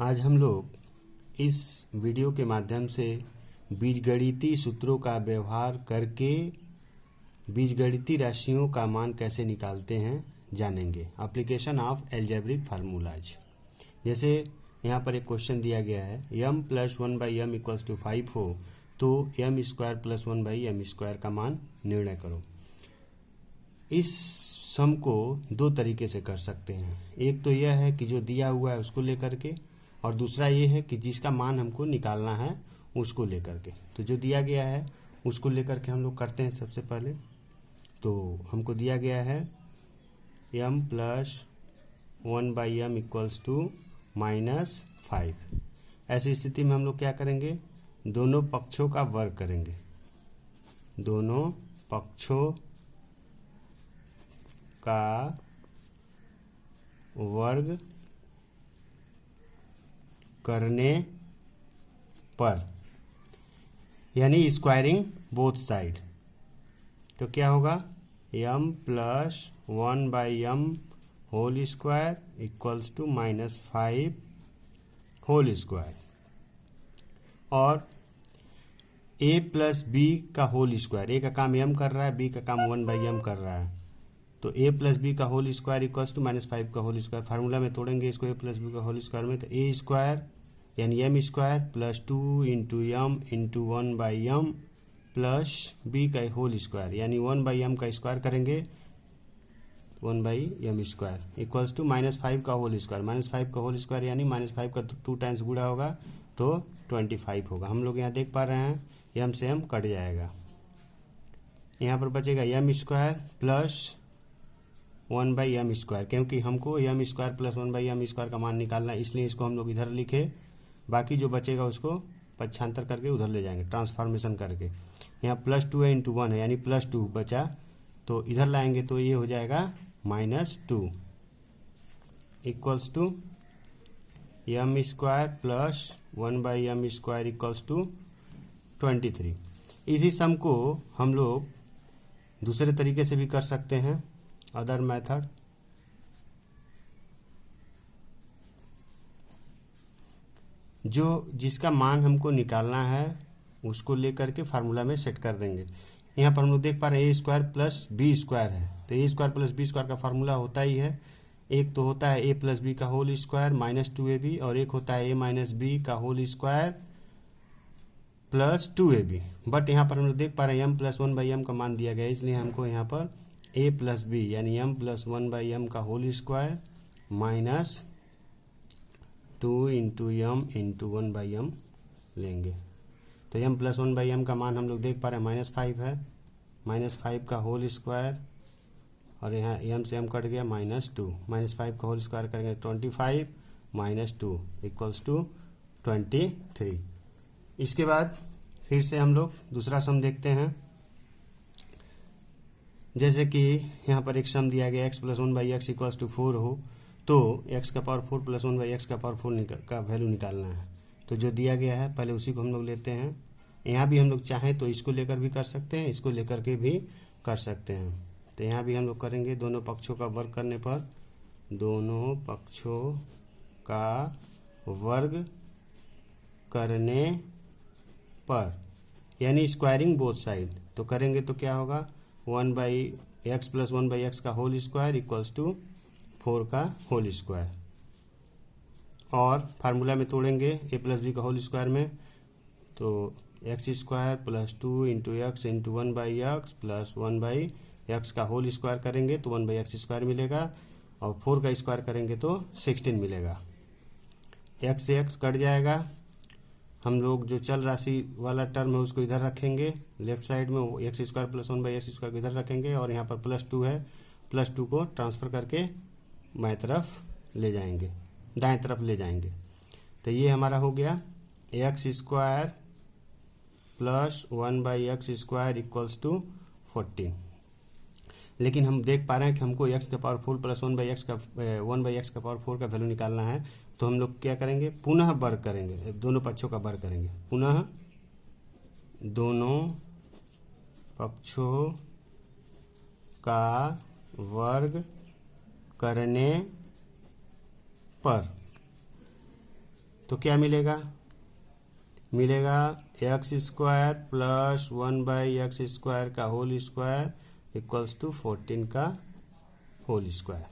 आज हम लोग इस वीडियो के माध्यम से बीजगणितीय सूत्रों का व्यवहार करके बीजगणितीय राशियों का मान कैसे निकालते हैं जानेंगे। Application of algebraic formulas. जैसे यहाँ पर एक क्वेश्चन दिया गया है, m plus 1/m equals to 5 हो तो m square plus 1/m square का मान निर्णय करो। इस सम को दो तरीके से कर सकते हैं। एक तो यह है कि जो दिया हुआ है उसको लेकर के, और दूसरा ये है कि जिसका मान हमको निकालना है उसको लेकर के। तो जो दिया गया है उसको लेकर के हम लोग करते हैं। सबसे पहले तो हमको दिया गया है m plus 1/m equals to -5। ऐसी स्थिति में हम लोग क्या करेंगे, दोनों पक्षों का वर्ग करेंगे। दोनों पक्षों का वर्ग करने पर, यानी स्क्वायरिंग बोथ साइड, तो क्या होगा m plus 1/m whole square equals to -5 whole square, और a प्लस b का होल स्क्वायर। a का काम m कर रहा है, b का काम 1/m कर रहा है, तो a प्लस बी का होल स्क्वायर इक्वल्स टू -5 का होल स्क्वायर। फार्मूला में तोड़ेंगे इसको a प्लस बी का होल स्क्वायर में, तो a स्क्वायर यानी m square plus 2 into m into 1/m plus b का होल स्क्वायर यानी 1/m का स्क्वायर करेंगे 1/m स्क्वायर इक्वल्स टू -5 का होल स्क्वायर। -5 का होल स्क्वायर यानी -5 का 2 टाइम्स गुणा होगा तो 25 होगा। हम लोग यहाँ देख पा रहे हैं m से m कट जाएगा, यहाँ पर बचेगा m square plus 1/m square, क्योंकि हमको m square plus 1/m square का मान निकालना है, इसलिए इसको हम लोग इधर लिखे। बाकी जो बचेगा उसको पक्षांतर करके उधर ले जाएंगे, ट्रांसफॉर्मेशन करके। यहाँ +2 है इंटू 1 है यानी +2 बचा, तो इधर लाएंगे तो ये हो जाएगा -2 equals to m square plus 1/m square equals to 23। इसी सम को हम लोग दूसरे तरीके से भी कर सकते हैं, अदर मेथड। जो जिसका मान हमको निकालना है उसको लेकर के फार्मूला में सेट कर देंगे। यहाँ पर हम लोग देख पा रहे हैं a square plus B square है, तो a square plus B square का फार्मूला होता ही है। एक तो होता है a प्लस बी का होल स्क्वायर -2ab, और एक होता है a माइनस बी का whole square plus 2ab। But यहाँ पर हम लोग देख पा रहे हैं m प्लस 1/m का मान दिया गया है, इसलिए हमको यहाँ पर a प्लस बी यानी m प्लस 1/m का whole square -2 into m into 1/m लेंगे। तो m प्लस 1/m का मान हम लोग देख पा रहे हैं -5 है, -5 का होल स्क्वायर, और यहाँ m से m कट गया -2, -5 का होल स्क्वायर करेंगे 25 -2 इक्वल्स टू 23। इसके बाद फिर से हम लोग दूसरा सम देखते हैं। जैसे कि यहाँ पर एक सम दिया गया x plus 1/x equals to 4 हो तो x का पावर 4 प्लस 1/x का पावर 4 का वैल्यू निकालना है। तो जो दिया गया है पहले उसी को हम लोग लेते हैं। यहाँ भी हम लोग चाहें तो इसको लेकर भी कर सकते हैं, इसको लेकर के भी कर सकते हैं। तो यहाँ भी हम लोग करेंगे दोनों पक्षों का वर्ग करने पर, दोनों पक्षों का वर्ग करने पर, यानी स्क्वायरिंग बोथ साइड। तो करेंगे तो क्या होगा 1/x प्लस 1/x का होल स्क्वायर इक्वल्स टू 4 का होल स्क्वायर, और फार्मूला में तोड़ेंगे a प्लस बी का होल स्क्वायर में, तो x square plus 2 into x into 1/x plus 1/x का होल स्क्वायर करेंगे तो 1/x स्क्वायर मिलेगा, और 4 का स्क्वायर करेंगे तो 16 मिलेगा। x से x कट जाएगा। हम लोग जो चल राशि वाला टर्म है उसको इधर रखेंगे, लेफ्ट साइड में x square plus 1/x square को इधर रखेंगे, और यहाँ पर +2 है, +2 को ट्रांसफ़र करके बाएं तरफ ले जाएंगे, दाएं तरफ ले जाएंगे। तो ये हमारा हो गया x square plus 1/x square equals to 14। लेकिन हम देख पा रहे हैं कि हमको x का पावर 4 प्लस 1/x का पावर 4 का वैल्यू निकालना है। तो हम लोग क्या करेंगे, पुनः वर्ग करेंगे, दोनों पक्षों का वर्ग करेंगे। पुनः दोनों पक्षों का वर्ग करने पर तो क्या मिलेगा, मिलेगा एक्स स्क्वायर प्लस 1/x² का होल स्क्वायर इक्वल्स टू 14 का होल स्क्वायर।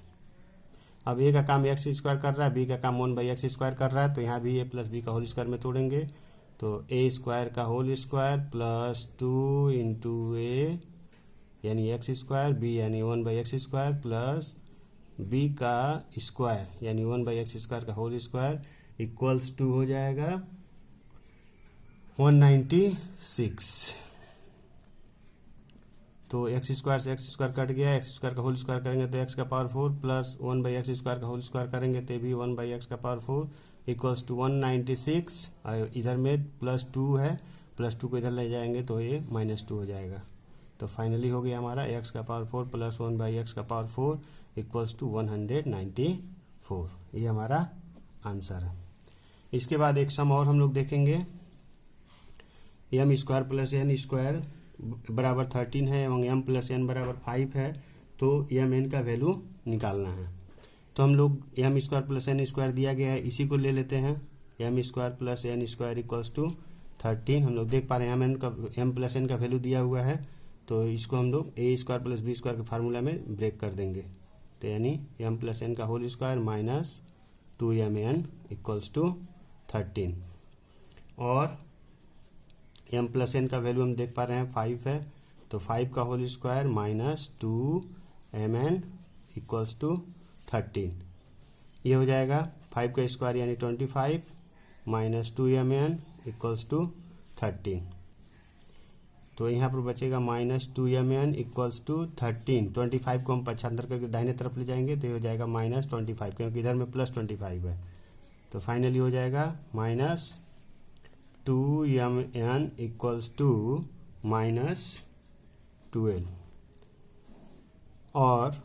अब ए का काम एक्स स्क्वायर कर रहा है, बी का काम 1/x² कर रहा है, तो यहाँ भी ए प्लस बी का होल स्क्वायर में तोड़ेंगे, तो ए स्क्वायर का होल स्क्वायर प्लस 2 इंटू ए यानी एक्स स्क्वायर, बी यानी 1/x² प्लस बी का स्क्वायर यानी 1/x² का होल स्क्वायर इक्वल्स टू हो जाएगा 196। तो एक्स स्क्वायर से एक्स स्क्वायर कट गया, एक्स स्क्वायर का होल स्क्वायर करेंगे तो एक्स का पावर 4 प्लस 1/x² का होल स्क्वायर करेंगे तो भी 1/x का पावर 4 इक्वल्स टू 196। और इधर में प्लस 2 है, प्लस 2 को इधर ले जाएंगे तो ये -2 हो जाएगा। तो फाइनली हो गया हमारा x का पावर 4 प्लस 1/x का पावर 4 इक्वल्स टू 194। ये हमारा आंसर है। इसके बाद एक सम और हम लोग देखेंगे, M square plus N square बराबर 13 है एवं एम प्लस एन बराबर 5 है, तो एम एन का वैल्यू निकालना है। तो हम लोग M square plus N square दिया गया है, इसी को ले लेते हैं। M square plus N square equals to 13। हम लोग देख पा रहे हैं एम प्लस एन का वैल्यू दिया हुआ है, तो इसको हम लोग A square plus B square के फार्मूला में ब्रेक कर देंगे। तो यानी एम प्लस एन का whole square minus 2mn equals to 13। और एम प्लस एन का वैल्यू हम देख पा रहे हैं 5 है, तो 5 का whole square minus 2mn equals to 13। ये हो जाएगा 5 का स्क्वायर यानी 25 माइनस 2mn इक्वल्स टू 13। तो यहाँ पर बचेगा माइनस 2mn इक्वल्स टू 13। 25 को हम पक्षांतर करके दाहिने तरफ ले जाएंगे तो ये हो जाएगा -25, क्योंकि इधर में प्लस 25 है। तो फाइनली हो जाएगा माइनस 2mn इक्वल्स टू -12 और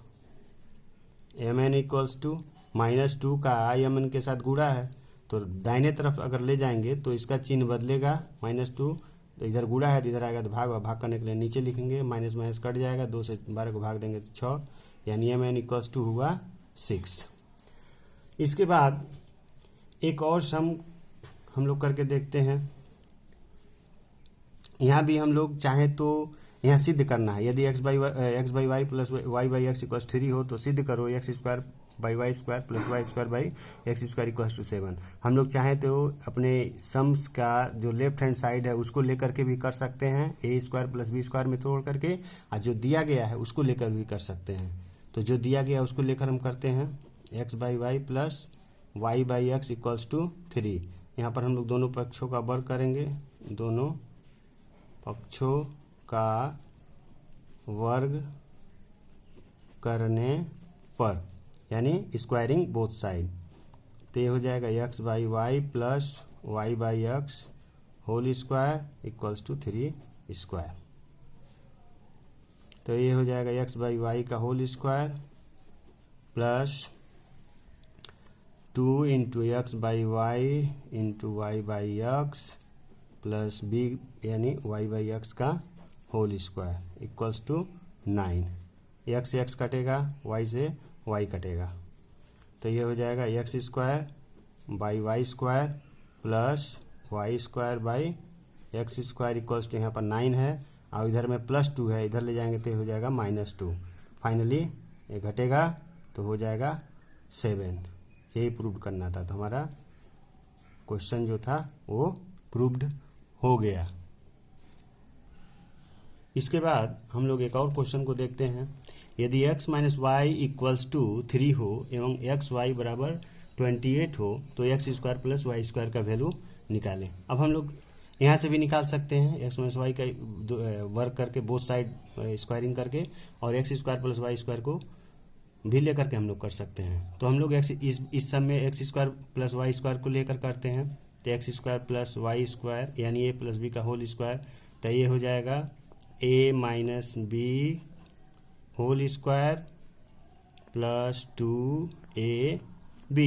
mn इक्वल्स टू -2 का mn के साथ गुणा है, तो दाहिने तरफ अगर ले जाएंगे तो इसका चिन्ह बदलेगा। -2 तो इधर गुणा है तो इधर आएगा तो भाग करने के लिए नीचे लिखेंगे, माइनस माइनस कट जाएगा, 2 से 12 को भाग देंगे तो 6, यानी mn इक्वल्स टू हुआ 6। इसके बाद एक और सम हम लोग करके देखते हैं। यहाँ भी हम लोग चाहें तो यहाँ सिद्ध करना है, यदि x by Y plus Y by X equals 3 हो तो सिद्ध करो x square by Y square plus Y square by X square equals to 7। हम लोग चाहें तो अपने सम्स का जो लेफ्ट हैंड साइड है उसको लेकर के भी कर सकते हैं, ए स्क्वायर प्लस बी स्क्वायर में तोड़ करके, और जो दिया गया है उसको लेकर भी कर सकते हैं। तो जो दिया गया है उसको लेकर हम करते हैं x by Y plus Y by X equals to 3। यहाँ पर हम लोग दोनों पक्षों का वर्ग करेंगे, दोनों पक्षों का वर्ग करने पर यानी स्क्वायरिंग बोथ साइड, तो ये हो जाएगा x by Y plus Y by X whole square equals to 3 square. तो ये हो जाएगा x बाई वाई का whole square plus 2 into X by Y into Y by X plus B यानी वाई बाई एक्स का whole square equals to 9। X से X कटेगा, Y से वाई कटेगा, तो ये हो जाएगा X square by Y square plus Y square by X square equals to यहाँ पर 9 है और इधर में +2 है, इधर ले जाएंगे तो ये हो जाएगा -2। फाइनली ये घटेगा तो हो जाएगा 7। यही प्रूव करना था, तो हमारा क्वेश्चन जो था वो प्रूव्ड हो गया। इसके बाद हम लोग एक और क्वेश्चन को देखते हैं। यदि x minus Y equals to 3 हो एवं एक्स वाई बराबर 28 हो तो X square plus Y square का वैल्यू निकालें। अब हम लोग यहाँ से भी निकाल सकते हैं x माइनस वाई का वर्क करके बोथ साइड स्क्वायरिंग करके, और X square plus Y square को भी लेकर के हम लोग कर सकते हैं। तो हम लोग इस सम में X square plus Y square को लेकर करते हैं, तो X square plus Y square यानी ए प्लस बी का होल स्क्वायर, तो ये हो जाएगा a minus B whole square plus 2ab।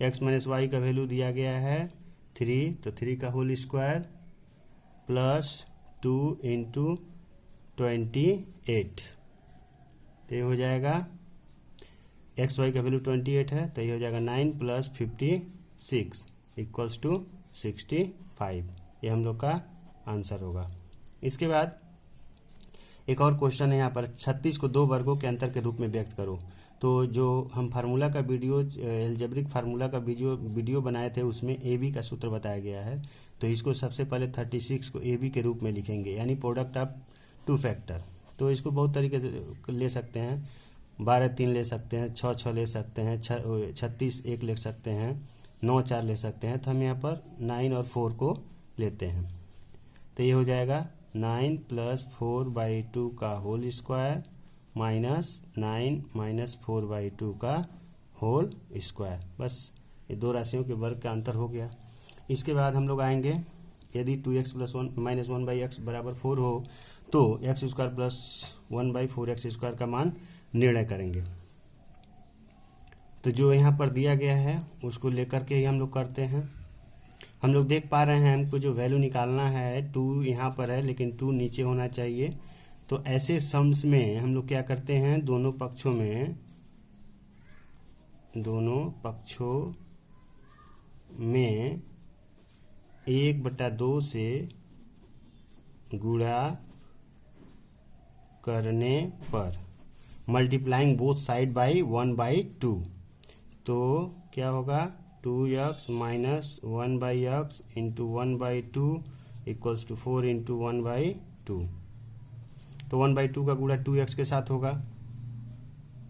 X minus Y का वैल्यू दिया गया है 3, तो 3 का होल स्क्वायर प्लस 2 इंटू 28, तो ये हो जाएगा एक्स वाई का वैल्यू 28 है, तो ये हो जाएगा 9 प्लस 56 इक्वल्स टू 65। ये हम लोग का आंसर होगा। इसके बाद एक और क्वेश्चन है यहाँ पर, 36 को दो वर्गों के अंतर के रूप में व्यक्त करो। तो जो हम फार्मूला का वीडियो, एल्जेब्रिक फार्मूला का वीडियो बनाए थे, उसमें ए बी का सूत्र बताया गया है। तो इसको सबसे पहले 36 को ए बी के रूप में लिखेंगे, यानी प्रोडक्ट ऑफ टू फैक्टर। तो इसको बहुत तरीके से ले सकते हैं, 12 3 ले सकते हैं, 6 6 ले सकते हैं, 36 1 ले सकते हैं, 9 4 ले सकते हैं। तो हम यहाँ पर 9 और 4 को लेते हैं। तो ये हो जाएगा 9 + 4/2 का होल स्क्वायर माइनस 9 - 4/2 का होल स्क्वायर। बस ये दो राशियों के वर्ग का अंतर हो गया। इसके बाद हम लोग आएंगे, यदि 2x + 1 - 1/x = 4 हो तो x² + 1/4x² का मान निर्णय करेंगे। तो जो यहाँ पर दिया गया है उसको लेकर के ही हम लोग करते हैं। हम लोग देख पा रहे हैं, हमको जो वैल्यू निकालना है 2 यहाँ पर है, लेकिन 2 नीचे होना चाहिए। तो ऐसे सम्स में हम लोग क्या करते हैं, दोनों पक्षों में 1/2 से गुणा करने पर मल्टीप्लाइंग बोथ साइड बाई 1/2। तो क्या होगा, 2x - 1/x into 1/2 equals to 4 into 1/2। तो 1/2 का गुणा 2x के साथ होगा,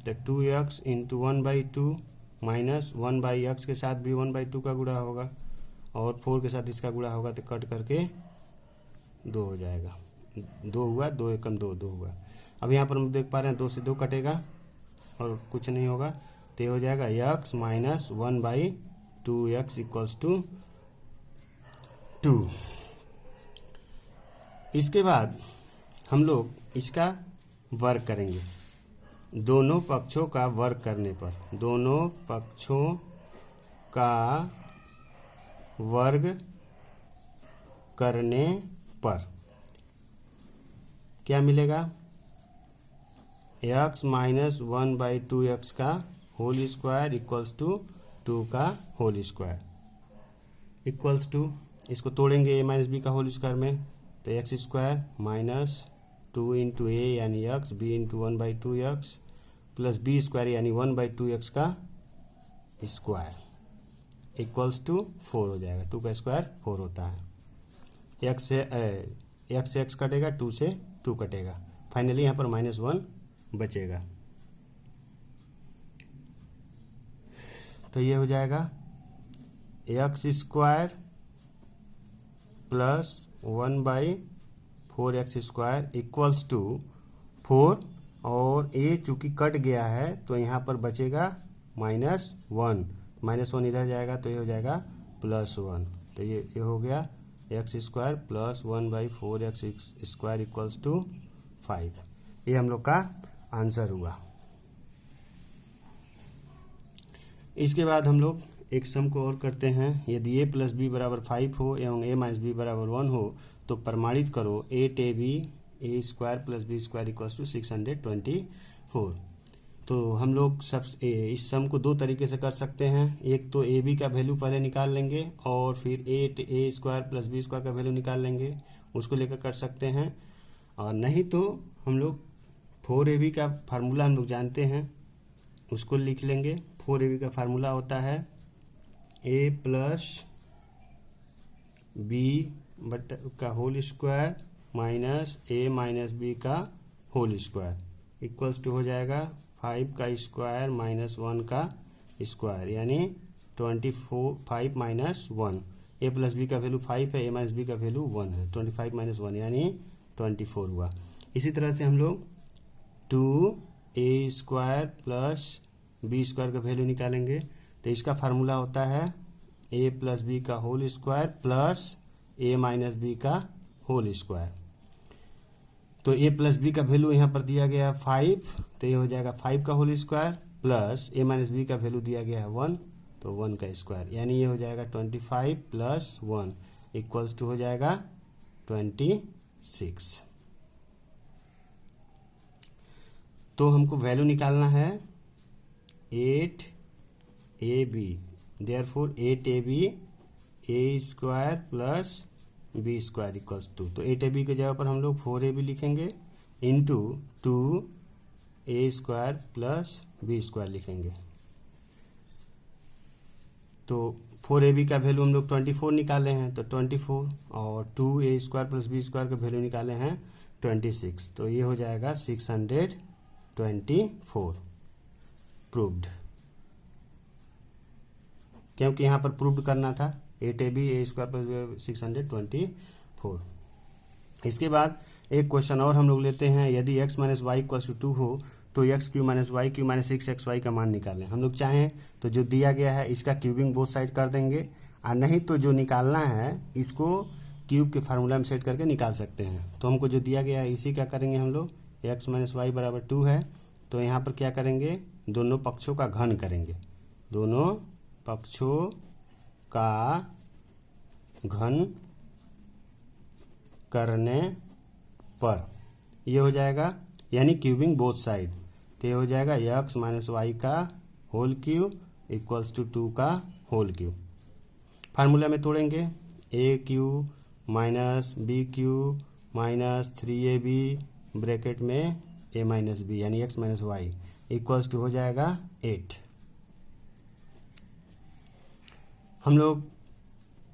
तो 2x इंटू 1/2 माइनस 1/x के साथ भी 1/2 का गुणा होगा, और 4 के साथ इसका गुणा होगा, तो कट करके 2 हो जाएगा। 2 हुआ, 2 एकम 2, 2 हुआ। अब यहाँ पर हम देख पा रहे हैं 2 से 2 कटेगा और कुछ नहीं होगा, तो ये हो जाएगा x - 1/2x इक्वल्स टू 2। इसके बाद हम लोग इसका वर्ग करेंगे, दोनों पक्षों का वर्ग करने पर, दोनों पक्षों का वर्ग करने पर क्या मिलेगा, x - 1/2x का होल स्क्वायर इक्वल्स टू 2 का होल स्क्वायर इक्वल्स टू, इसको तोड़ेंगे a - b का होल स्क्वायर में, तो x² माइनस 2 इंटू a यानी x, b into 1/2x plus b² यानी 1/2x का स्क्वायर इक्वल्स टू 4 हो जाएगा। 2 का स्क्वायर 4 होता है। x कटेगा, 2 से 2 कटेगा, फाइनली यहाँ पर -1 बचेगा। तो ये हो जाएगा x² plus 1/4x² equals to 4, और a चूंकि कट गया है तो यहाँ पर बचेगा -1, -1 इधर जाएगा तो ये हो जाएगा +1। तो ये हो गया x² plus 1/4x² equals to 5। ये हम लोग का आंसर हुआ। इसके बाद हम लोग एक सम को और करते हैं, यदि a + b = 5 हो एवं a - b = 1 हो तो प्रमाणित करो 8ab a² + b² equals to 624। तो हम लोग इस सम को दो तरीके से कर सकते हैं। एक तो ए बी का वैल्यू पहले निकाल लेंगे और फिर a² + b² का वैल्यू निकाल लेंगे, उसको लेकर कर सकते हैं। और नहीं तो हम लोग 4ab का फार्मूला हम लोग जानते हैं, उसको लिख लेंगे। 4ab का फार्मूला होता है a + b का whole square minus a - b का होल स्क्वायर इक्वल्स टू हो जाएगा 5 का स्क्वायर माइनस 1 का स्क्वायर, यानी 25 5 - 1। a + b का वैल्यू 5 है, a - b का वैल्यू 1 है, 25 - 1 यानी 24 हुआ। इसी तरह से हम लोग 2a² प्लस b² का वैल्यू निकालेंगे। तो इसका फार्मूला होता है a + b का whole square plus a - b का होल स्क्वायर। तो a + b का वैल्यू यहाँ पर दिया गया है 5, तो ये हो जाएगा 5 का whole square plus a - b का वैल्यू दिया गया है 1, तो 1 का स्क्वायर, यानी ये हो जाएगा 25 + 1 इक्वल्स टू हो जाएगा 26। तो हमको वैल्यू निकालना है 8ab, therefore 8ab a square plus B square equals 2। तो 8ab की जगह पर हम लोग 4ab लिखेंगे into 2a square plus B square लिखेंगे। तो 4ab का वैल्यू हम लोग 24 निकाले हैं, तो 24 और 2a square plus B square का वैल्यू निकाले हैं 26। तो ये हो जाएगा 624 प्रूव्ड, क्योंकि यहाँ पर प्रूव्ड करना था 8ab a स्क्वायर प्लस 624। इसके बाद एक क्वेश्चन और हम लोग लेते हैं। यदि x minus Y equals to 2 हो तो X cube minus Y cube minus 6xy का मान निकालें। हम लोग चाहें तो जो दिया गया है इसका क्यूबिंग बोथ साइड कर देंगे, और नहीं तो जो निकालना है इसको क्यूब के फार्मूला में सेट करके निकाल सकते हैं। तो हमको जो दिया गया है इसी क्या करेंगे हम लोग, x माइनस वाई बराबर 2 है, तो यहाँ पर क्या करेंगे, दोनों पक्षों का घन करेंगे। दोनों पक्षों का घन करने पर ये हो जाएगा, यानी क्यूबिंग बोथ साइड, तो ये हो जाएगा x माइनस वाई का होल क्यूब इक्वल्स टू 2 का होल क्यूब। फार्मूला में तोड़ेंगे, a cube minus b cube minus 3ab bracket में a माइनस बी यानी x minus Y equals to हो जाएगा 8। हम लोग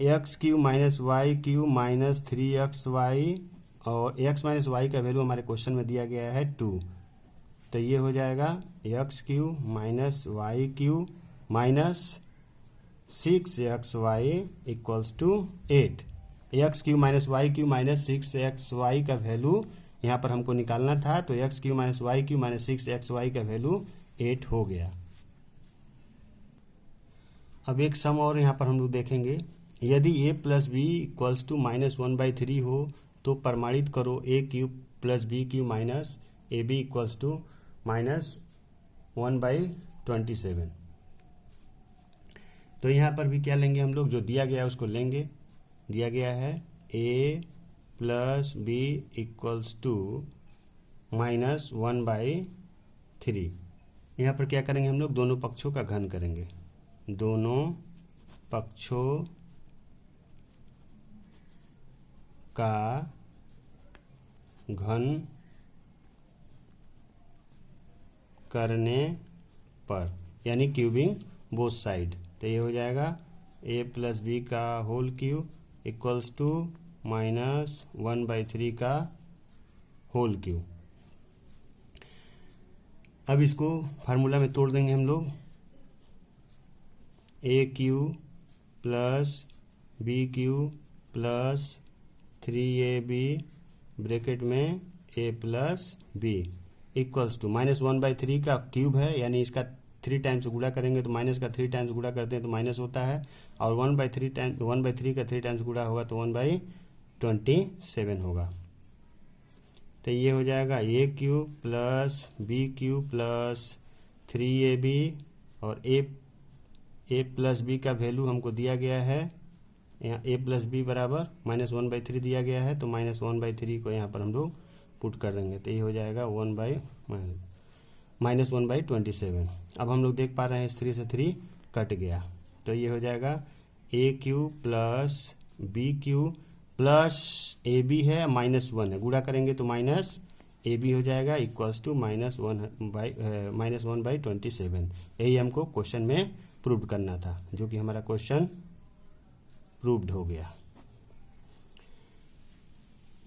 x cube minus Y cube minus 3xy और x माइनस वाई का वैल्यू हमारे क्वेश्चन में दिया गया है 2, तो ये हो जाएगा x cube minus Y cube minus 6xy equals to 8। X cube minus Y cube minus 6xy का वैल्यू यहाँ पर हमको निकालना था, तो X cube minus Y cube minus 6xy का वैल्यू 8 हो गया। अब एक सम और यहाँ पर हम लोग देखेंगे। यदि a plus B equals to -1/3 हो तो प्रमाणित करो a cube plus B cube minus A B equals to -1/27। तो यहाँ पर भी क्या लेंगे हम लोग, जो दिया गया है उसको लेंगे। दिया गया है a plus B equals to -1/3। यहाँ पर क्या करेंगे हम लोग, दोनों पक्षों का घन करेंगे। दोनों पक्षों का घन करने पर, यानी क्यूबिंग बोथ साइड, तो ये हो जाएगा a प्लस बी का होल क्यूब इक्वल्स टू -1/3 का होल क्यूब। अब इसको फार्मूला में तोड़ देंगे हम लोग। a cube plus B cube plus 3ab bracket में a plus B equals to -1/3 का क्यूब है, यानी इसका 3 टाइम्स गुणा करेंगे तो माइनस का 3 टाइम्स गुणा करते हैं तो माइनस होता है, और 1/3 का 3 टाइम्स गुणा होगा तो 1/27 होगा। तो ये हो जाएगा a cube plus B cube plus 3ab, और a प्लस बी का वैल्यू हमको दिया गया है, यहाँ a प्लस बी बराबर -1/3 दिया गया है, तो -1/3 को यहाँ पर हम लोग पुट कर देंगे, तो ये हो जाएगा -1/27। अब हम लोग देख पा रहे हैं इस 3 से 3 कट गया, तो ये हो जाएगा a cube plus B cube plus A B है -1 है, गुणा करेंगे तो माइनस ए बी हो जाएगा इक्वल्स टू -1/27। यही हमको क्वेश्चन में प्रूव करना था, जो कि हमारा क्वेश्चन प्रूव्ड हो गया।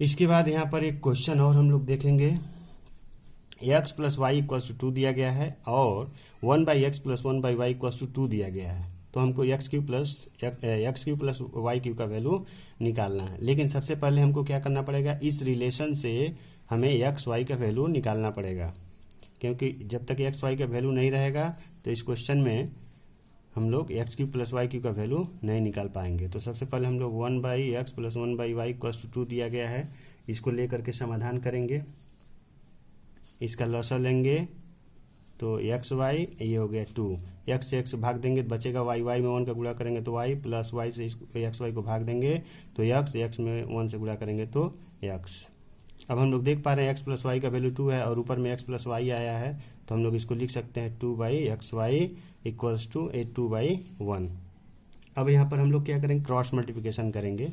इसके बाद यहाँ पर एक क्वेश्चन और हम लोग देखेंगे। x plus Y equals to 2 दिया गया है और 1/x plus 1/y equals to 2 दिया गया है, तो हमको X cube plus Y cube का वैल्यू निकालना है। लेकिन सबसे पहले हमको क्या करना पड़ेगा, इस रिलेशन से हमें एक्स वाई का वैल्यू निकालना पड़ेगा, क्योंकि जब तक एक्स वाई का वैल्यू नहीं रहेगा तो इस क्वेश्चन में हम लोग x cube plus Y cube का वैल्यू नहीं निकाल पाएंगे। तो सबसे पहले हम लोग 1/x plus 1/y equals to 2 दिया गया है, इसको लेकर के समाधान करेंगे। इसका लॉसर लेंगे तो एक्स वाई, ये हो गया 2, एक्स से एक्स भाग देंगे तो बचेगा वाई, वाई में 1 का गुणा करेंगे तो वाई, प्लस वाई से एक्स वाई को भाग देंगे तो एक्स, एक्स में 1 से गुणा करेंगे तो एक्स। अब हम लोग देख पा रहे हैं एक्स प्लस वाई का वैल्यू 2 है और ऊपर में एक्स प्लस वाई आया है, तो हम लोग इसको लिख सकते हैं 2/xy इक्वल्स टू 2/1। अब यहाँ पर हम लोग क्या करेंगे, क्रॉस मल्टीप्लिकेशन करेंगे,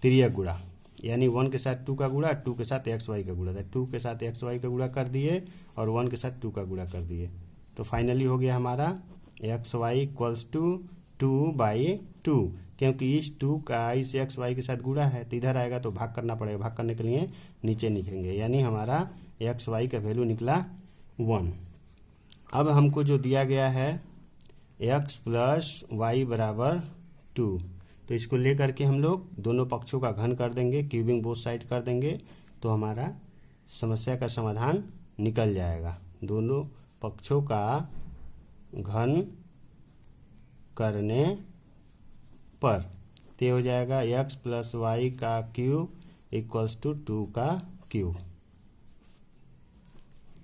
तिर्यक गुणा, यानी 1 के साथ 2 का गुणा, 2 के साथ एक्स वाई का गुणा था, 2 के साथ एक्स वाई का गुणा कर दिए और 1 के साथ 2 का गुणा कर दिए। तो फाइनली हो गया हमारा एक्स वाई इक्वल्स टू 2/2, क्योंकि इस 2 का इस एक्स वाई के साथ गुणा है तो इधर आएगा तो भाग करना पड़ेगा, भाग करने के लिए नीचे लिखेंगे, यानी हमारा एक्स वाई का वैल्यू निकला 1। अब हमको जो दिया गया है x प्लस वाई बराबर 2, तो इसको ले करके हम लोग दोनों पक्षों का घन कर देंगे, क्यूबिंग बोथ साइड कर देंगे, तो हमारा समस्या का समाधान निकल जाएगा। दोनों पक्षों का घन करने पर तो हो जाएगा x प्लस वाई का क्यूब इक्वल्स टू 2 का क्यूब।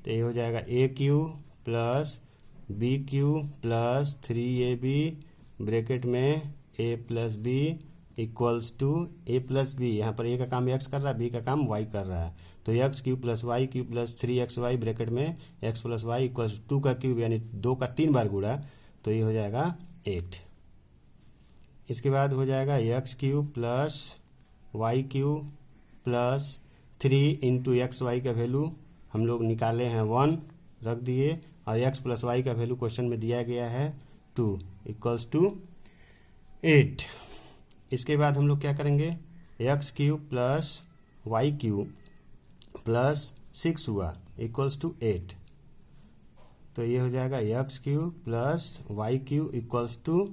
तो ये हो जाएगा a cube plus b cube plus 3ab bracket में a plus B equals to a plus b, यहाँ पर a का काम x कर रहा है, b का काम y कर रहा है, तो X cube plus Y cube plus 3xy bracket में x प्लस वाई इक्वल्स 2 का क्यूब, यानी 2 का 3 बार गुणा, तो ये हो जाएगा 8। इसके बाद हो जाएगा x cube plus Y cube plus 3 into X Y का वैल्यू हम लोग निकाले हैं 1 रख दिए, और x प्लस वाई का वैल्यू क्वेश्चन में दिया गया है 2 इक्वल्स टू 8। इसके बाद हम लोग क्या करेंगे, X cube plus Y cube plus 6 हुआ इक्वल्स टू 8, तो ये हो जाएगा x cube plus Y cube equals to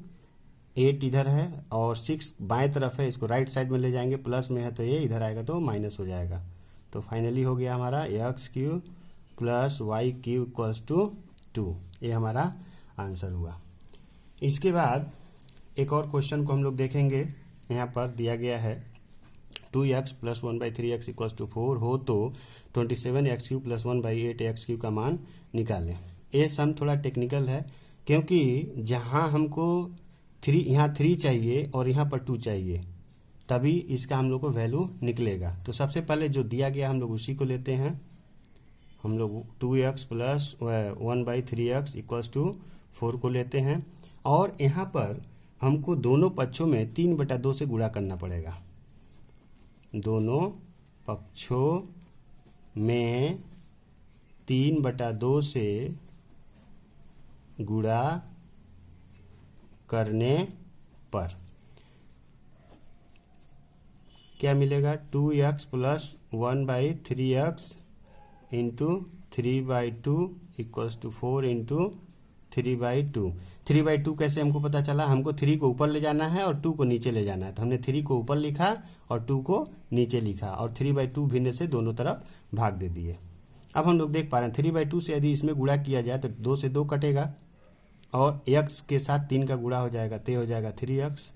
8 इधर है और 6 बाएं तरफ है, इसको राइट साइड में ले जाएंगे, प्लस में है तो ये इधर आएगा तो माइनस हो जाएगा। तो फाइनली हो गया हमारा X cube plus Y cube equals to 2, ये हमारा आंसर हुआ। इसके बाद एक और क्वेश्चन को हम लोग देखेंगे, यहाँ पर दिया गया है 2x plus 1/3x equals to 4 हो तो 27x Q plus 1/8x Q का मान निकालें। ये सम थोड़ा टेक्निकल है, क्योंकि जहाँ हमको 3 यहाँ 3 चाहिए और यहाँ पर 2 चाहिए, तभी इसका हम लोग को वैल्यू निकलेगा। तो सबसे पहले जो दिया गया हम लोग उसी को लेते हैं, हम लोग 2x plus 1/3x equals to 4 को लेते हैं, और यहाँ पर हमको दोनों पक्षों में 3/2 से गुणा करना पड़ेगा। दोनों पक्षों में 3/2 से गुणा करने पर क्या मिलेगा, 2x plus 1/3x into 3/2 equals to 4 into 3/2। 3/2 कैसे हमको पता चला, हमको 3 को ऊपर ले जाना है और 2 को नीचे ले जाना है, तो हमने 3 को ऊपर लिखा और 2 को नीचे लिखा, और 3/2 भिन्न से दोनों तरफ भाग दे दिए। अब हम लोग देख पा रहे हैं 3/2 से यदि इसमें गुणा किया जाए तो 2 से 2 कटेगा, और x के साथ 3 का गुणा हो जाएगा, तो हो जाएगा 3x।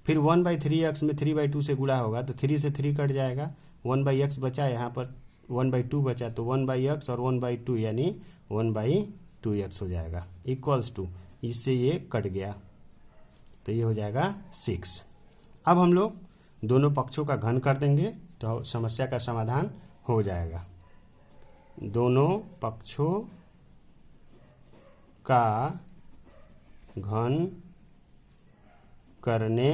फिर 1/3x में 3/2 से गुणा होगा तो 3 से 3 कट जाएगा, 1/x बचा, यहाँ पर 1/2 बचा, तो 1/x और 1/2 यानी 1/2x हो जाएगा इक्वल्स टू, इससे ये कट गया तो ये हो जाएगा 6। अब हम लोग दोनों पक्षों का घन कर देंगे तो समस्या का समाधान हो जाएगा। दोनों पक्षों का घन करने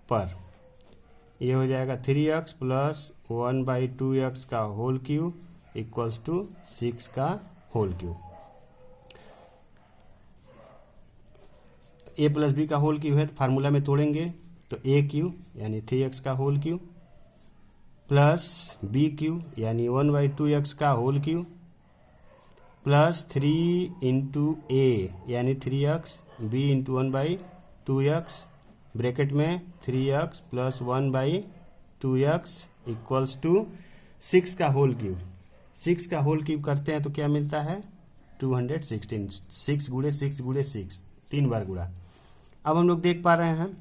पर ये हो जाएगा 3x प्लस 1/2x का होल क्यूब इक्वल्स टू 6 का whole cube. a plus B का होल क्यूब है तो फार्मूला में तोड़ेंगे तो a क्यूब यानी 3x का whole cube plus b cube यानी 1/2x का whole cube plus 3 into a यानी 3x, b into 1/2x bracket में 3x plus 1/2x equals to 6 का होल क्यूब। 6 का होल क्यूब करते हैं तो क्या मिलता है 216, 6 गुणे 6 गुणे 6, 3 बार गुणा। अब हम लोग देख पा रहे हैं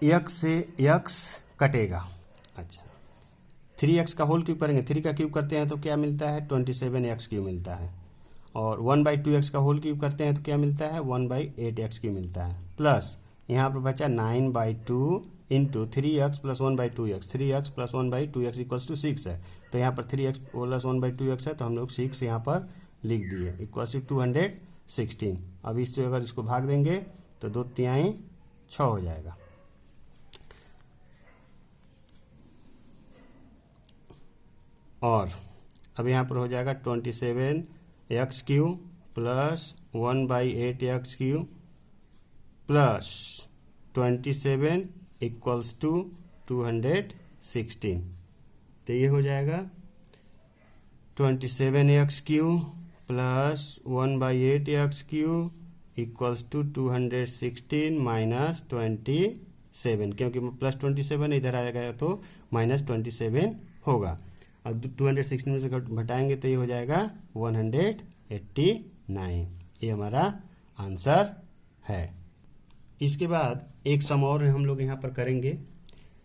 x से x कटेगा, अच्छा 3x का होल क्यूब करेंगे, 3 का क्यूब करते हैं तो क्या मिलता है 27x क्यूब मिलता है, और 1/2x का होल क्यूब करते हैं तो क्या मिलता है 1/8x क्यूब मिलता है, प्लस यहाँ पर बचा 9/2 into 3x plus 1/2x, 3x plus 1/2x equals to 6 है, तो यहाँ पर 3x प्लस 1/2x है तो हम लोग 6 यहाँ पर लिख दिए इक्वल्स टू 216। अब इससे अगर इसको भाग देंगे तो 2 तिहाई 6 हो जाएगा। और अब यहाँ पर हो जाएगा 27x³ plus 1/8x³ plus 27 equals to 216। तो ये हो जाएगा 27x³ plus 1/8x³ equals to 216 minus 27, क्योंकि प्लस 27 इधर आएगा तो माइनस 27 होगा। अब 216 में से घटाएंगे तो ये हो जाएगा 189। ये हमारा आंसर है। इसके बाद एक सम और हम लोग यहाँ पर करेंगे।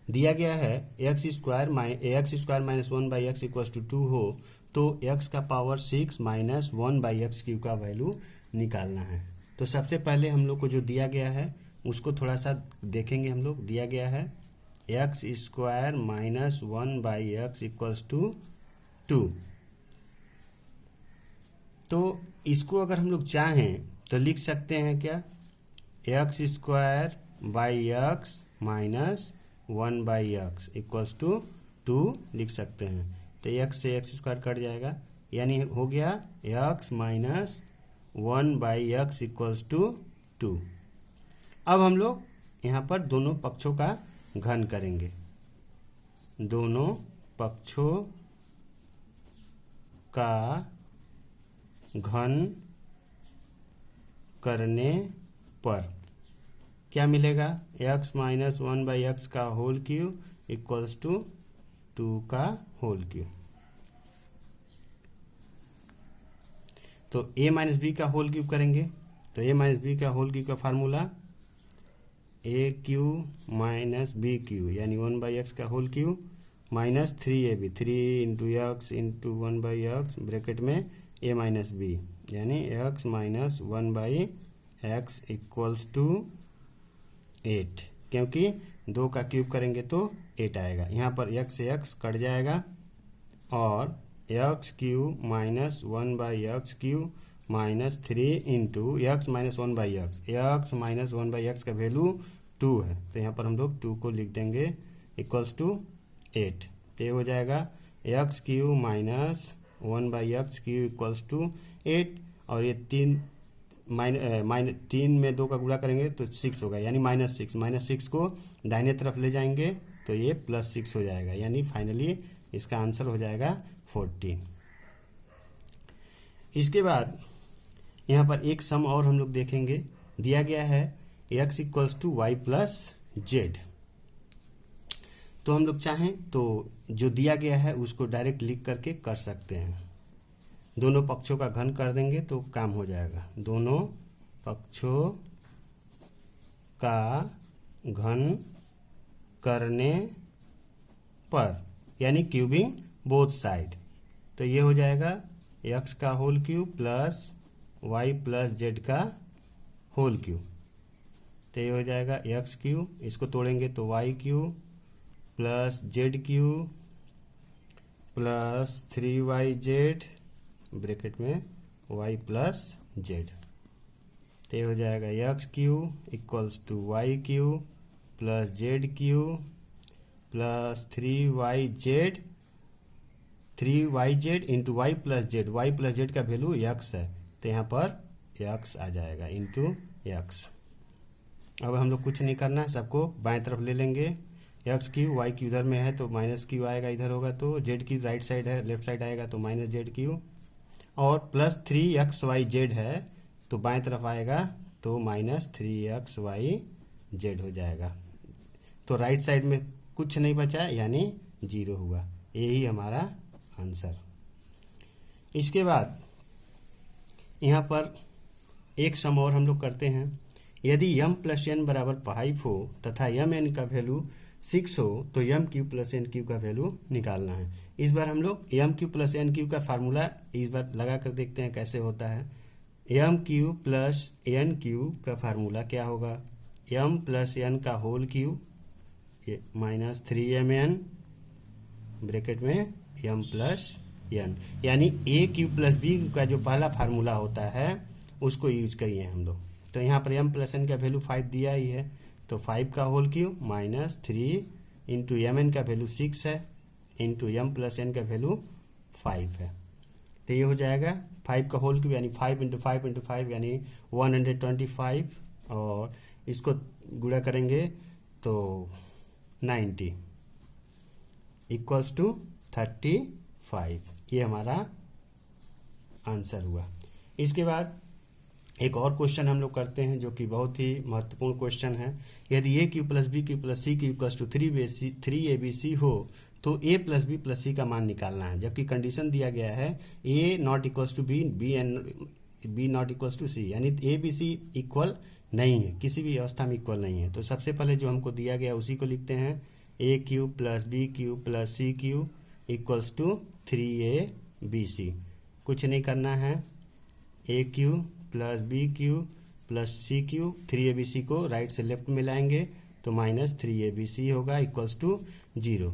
दिया गया है x² minus 1/x equals to 2 हो तो x का पावर 6 माइनस 1/x³ का वैल्यू निकालना है। तो सबसे पहले हम लोग को जो दिया गया है उसको थोड़ा सा देखेंगे हम लोग। दिया गया है x² minus 1/x equals to 2। तो इसको अगर हम लोग चाहें तो लिख सकते हैं क्या, x² by x minus 1/x equals to 2 लिख सकते हैं। तो x से x² कट जाएगा, यानी हो गया x minus 1/x equals to 2। अब हम लोग यहाँ पर दोनों पक्षों का घन करेंगे। दोनों पक्षों का घन करने पर क्या मिलेगा, x माइनस 1/x का होल क्यूब इक्वल्स टू 2 का होल क्यूब। तो a माइनस बी का होल क्यूब करेंगे तो a माइनस बी का होल क्यूब का फार्मूला a³ माइनस b³ यानी 1/x का whole cube minus 3ab 3 into x into 1/x bracket में a माइनस b यानी x minus 1/x equals to 8, क्योंकि 2 का क्यूब करेंगे तो 8 आएगा। यहाँ पर x से x कट जाएगा और x³ minus 1/x³ minus 3 into x minus 1/x, x minus 1/x का वैल्यू 2 है तो यहाँ पर हम लोग 2 को लिख देंगे इक्वल्स टू 8। तो ये हो जाएगा x³ minus 1/x³ equals to 8 और ये 3 में 2 का गुणा करेंगे तो 6 होगा यानी -6 को दाहिने तरफ ले जाएंगे तो ये +6 हो जाएगा, यानी फाइनली इसका आंसर हो जाएगा 14। इसके बाद यहाँ पर एक सम और हम लोग देखेंगे। दिया गया है x equals to Y plus Z. तो हम लोग चाहें तो जो दिया गया है उसको डायरेक्ट लिख करके कर सकते हैं। दोनों पक्षों का घन कर देंगे तो काम हो जाएगा। दोनों पक्षों का घन करने पर यानी क्यूबिंग बोथ साइड, तो ये हो जाएगा x का whole cube plus y plus Z का होल क्यूब। तो ये हो जाएगा x³ इसको तोड़ेंगे तो y³ plus z³ plus 3yz bracket में y प्लस जेड। तो ये हो जाएगा x³ equals to y³ plus z³ plus 3yz into y plus Z का वैल्यू x है तो यहाँ पर x आ जाएगा इंटू x। अब हम लोग कुछ नहीं करना है, सबको बाएं तरफ ले लेंगे। x³ y³ इधर में है तो -q आएगा, इधर होगा तो z³ राइट साइड है, लेफ्ट साइड आएगा तो -z³ और प्लस 3xyz है तो बाएं तरफ आएगा तो -3xyz हो जाएगा। तो राइट साइड में कुछ नहीं बचा यानी 0 हुआ। यही हमारा आंसर। इसके बाद यहाँ पर एक सम और हम लोग करते हैं। यदि m प्लस n बराबर 5 हो तथा mn का वैल्यू 6 हो तो m³ प्लस n³ का वैल्यू निकालना है। इस बार हम लोग m³ प्लस n³ का फार्मूला इस बार लगा कर देखते हैं कैसे होता है। m³ प्लस n³ का फार्मूला क्या होगा, m प्लस n का whole cube minus 3mn bracket में m प्लस n, यानी a³ प्लस b का जो पहला फार्मूला होता है उसको यूज करिए हम लोग। तो यहाँ पर m प्लस n का वैल्यू 5 दिया ही है, तो 5 का whole cube minus 3 into M N का वैल्यू 6 है इंटू एम प्लस एन का वैल्यू 5 है। तो ये हो जाएगा 5 का होल क्यूब यानी 5 इंटू 5 इंटू 5 यानी 125, और इसको गुणा करेंगे तो 90 इक्वल्स टू 35। ये हमारा आंसर हुआ। इसके बाद एक और क्वेश्चन हम लोग करते हैं जो कि बहुत ही महत्वपूर्ण क्वेश्चन है। यदि a cube plus b cube plus c cube equals to 3ab हो तो a plus b plus c का मान निकालना है, जबकि कंडीशन दिया गया है a not equals to b, b not equals to c, यानी ए बी सी इक्वल नहीं है, किसी भी अवस्था में इक्वल नहीं है। तो सबसे पहले जो हमको दिया गया उसी को लिखते हैं, a cube plus b cube plus c cube equals to 3ab। कुछ नहीं करना है, a cube plus b cube plus c cube, 3abc को राइट से लेफ्ट में लाएंगे तो माइनस 3abc होगा इक्वल्स टू 0।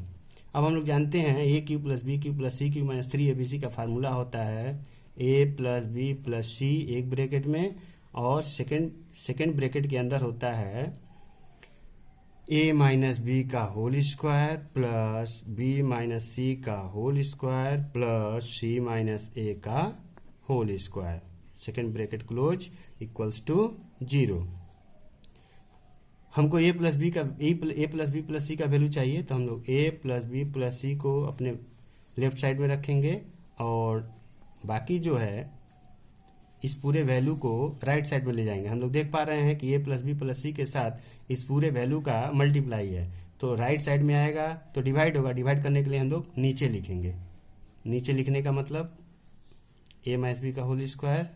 अब हम लोग जानते हैं a cube plus b cube plus c cube minus 3abc का फार्मूला होता है a plus b plus c एक ब्रैकेट में, और सेकेंड ब्रैकेट के अंदर होता है ए माइनस बी का whole square plus b minus सी का होल स्क्वायर प्लस सी माइनस ए का whole square, second bracket close equals to 0। हमको a plus b plus c का वैल्यू चाहिए, तो हम लोग a plus b plus c को अपने लेफ्ट साइड में रखेंगे और बाकी जो है इस पूरे वैल्यू को राइट साइड में ले जाएंगे। हम लोग देख पा रहे हैं कि ए प्लस बी प्लस सी के साथ इस पूरे वैल्यू का मल्टीप्लाई है, तो राइट साइड में आएगा तो डिवाइड होगा। डिवाइड करने के लिए हम लोग नीचे लिखेंगे। नीचे लिखने का मतलब ए माइनस बी का होल स्क्वायर,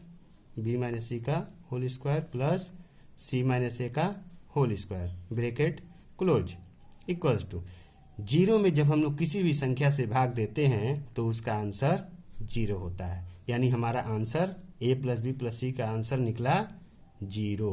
बी माइनस सी का होल स्क्वायर प्लस सी माइनस ए का whole square, bracket close equals to 0 में जब हम लोग किसी भी संख्या से भाग देते हैं तो उसका आंसर 0 होता है, यानी हमारा answer a plus b plus c का आंसर निकला 0।